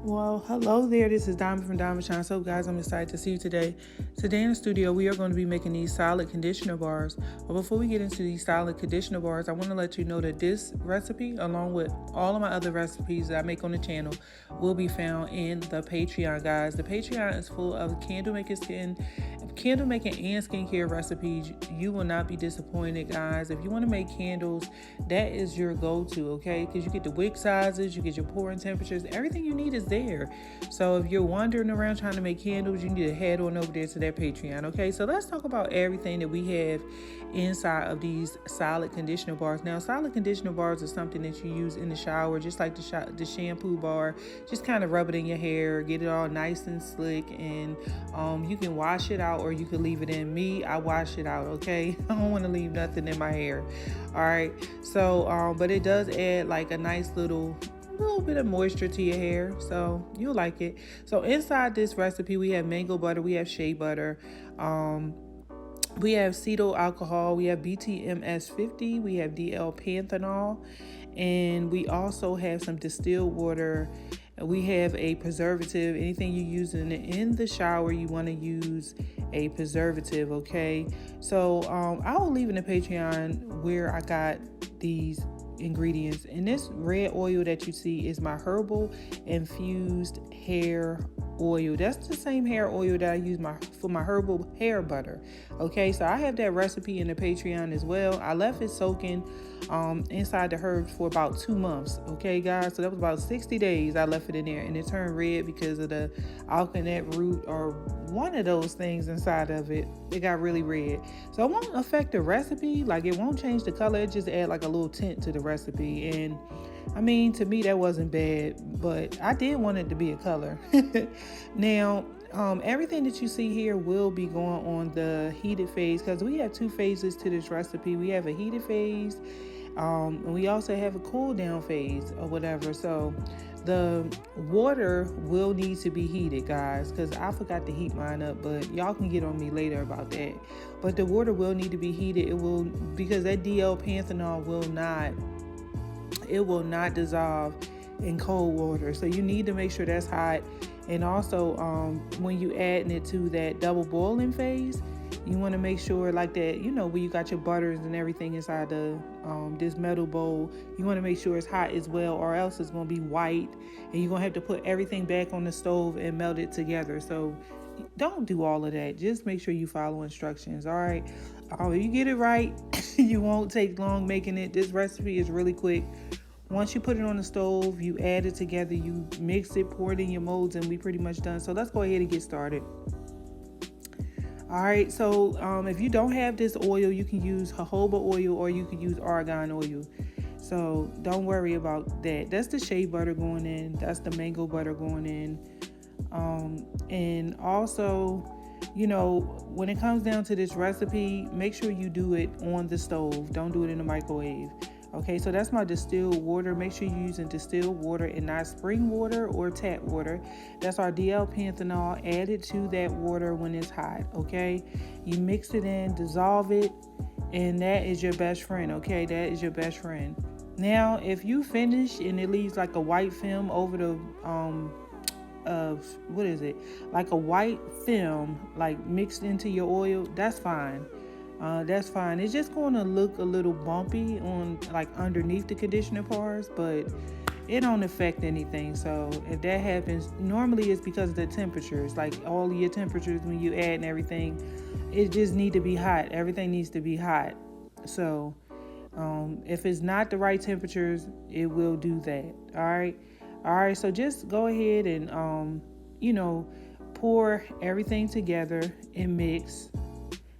Well, hello there. This is Diamond from Diamond Shine. So, guys, I'm excited to see you today. Today in the studio, we are going to be making these solid conditioner bars. But before we get into these solid conditioner bars, I want to let you know that this recipe, along with all of my other recipes that I make on the channel, will be found in the Patreon, guys. The Patreon is full of candle making and skincare recipes. You will not be disappointed, guys. If you want to make candles, that is your go-to, okay? Because you get the wick sizes, you get your pouring temperatures, everything you need is there. So if you're wandering around trying to make candles, you need to head on over there to that Patreon, okay? So let's talk about everything that we have inside of these solid conditioner bars. Now, solid conditioner bars are something that you use in the shower, just like the shampoo bar. Just kind of rub it in your hair, get it all nice and slick, and you can wash it out or you can leave it in. Me, I wash it out, okay? I don't want to leave nothing in my hair. All right, so but it does add like a nice little bit of moisture to your hair, so you'll like it. So inside this recipe, we have mango butter, we have shea butter, we have cetyl alcohol, we have BTMS 50, we have DL panthenol, and we also have some distilled water. We have a preservative. Anything you use in the shower, you want to use a preservative, okay? So I will leave in the Patreon where I got these ingredients. And this red oil that you see is my herbal infused hair oil. That's the same hair oil that I use for my herbal hair butter. Okay, so I have that recipe in the Patreon as well. I left it soaking inside the herbs for about 2 months. Okay, guys, so that was about 60 days I left it in there, and it turned red because of the alkanet root or one of those things inside of it. It got really red. So it won't affect the recipe, like it won't change the color. It just add like a little tint to the recipe. And I mean, to me that wasn't bad, but I did want it to be a color. Now everything that you see here will be going on the heated phase, because we have 2 phases to this recipe. We have a heated phase, and we also have a cool down phase or whatever. So the water will need to be heated, guys, because I forgot to heat mine up, but y'all can get on me later about that. But the water will need to be heated. It will, because that DL panthenol will not dissolve in cold water. So you need to make sure that's hot. And also when you adding it to that double boiling phase, you want to make sure like that, where you got your butters and everything inside the this metal bowl, you want to make sure it's hot as well, or else it's going to be white and you're going to have to put everything back on the stove and melt it together. So don't do all of that. Just make sure you follow instructions. All right. If you get it right, you won't take long making it. This recipe is really quick. Once you put it on the stove, you add it together, you mix it, pour it in your molds, and we pretty much done. So let's go ahead and get started. All right, so if you don't have this oil, you can use jojoba oil or you can use argan oil. So don't worry about that. That's the shea butter going in. That's the mango butter going in. And also, when it comes down to this recipe, make sure you do it on the stove. Don't do it in the microwave. Okay, so that's my distilled water. Make sure you're using distilled water and not spring water or tap water. That's our DL panthenol. Add it to that water when it's hot, okay? You mix it in, dissolve it, and that is your best friend, okay? That is your best friend. Now, if you finish and it leaves like a white film over the, like a white film, like mixed into your oil, that's fine. That's fine. It's just going to look a little bumpy on like underneath the conditioner bars, but it don't affect anything. So if that happens, normally it's because of the temperatures, like all of your temperatures when you add and everything, it just need to be hot. Everything needs to be hot. So if it's not the right temperatures, it will do that. All right. So just go ahead and pour everything together and mix.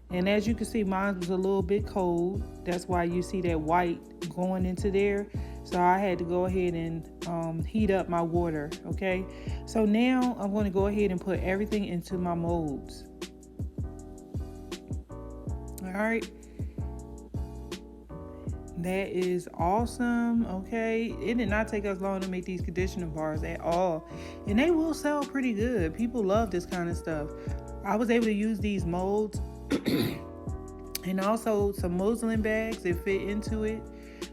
And as you can see, mine was a little bit cold. That's why you see that white going into there. So I had to go ahead and heat up my water, okay? So now I'm going to go ahead and put everything into my molds. All right. That is awesome, okay? It did not take us long to make these conditioner bars at all. And they will sell pretty good. People love this kind of stuff. I was able to use these molds and also some muslin bags that fit into it.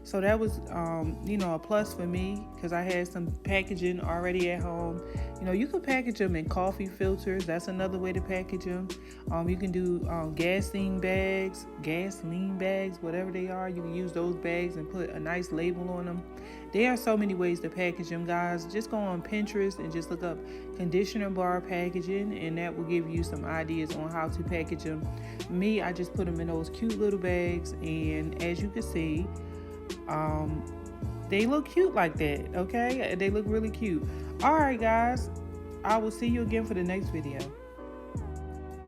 So that was, a plus for me because I had some packaging already at home. You can package them in coffee filters. That's another way to package them. You can do gasoline bags, whatever they are. You can use those bags and put a nice label on them. There are so many ways to package them, guys. Just go on Pinterest and just look up conditioner bar packaging, and that will give you some ideas on how to package them. Me, I just put them in those cute little bags, and as you can see, they look cute like that. Okay, they look really cute. All right, guys, I will see you again for the next video.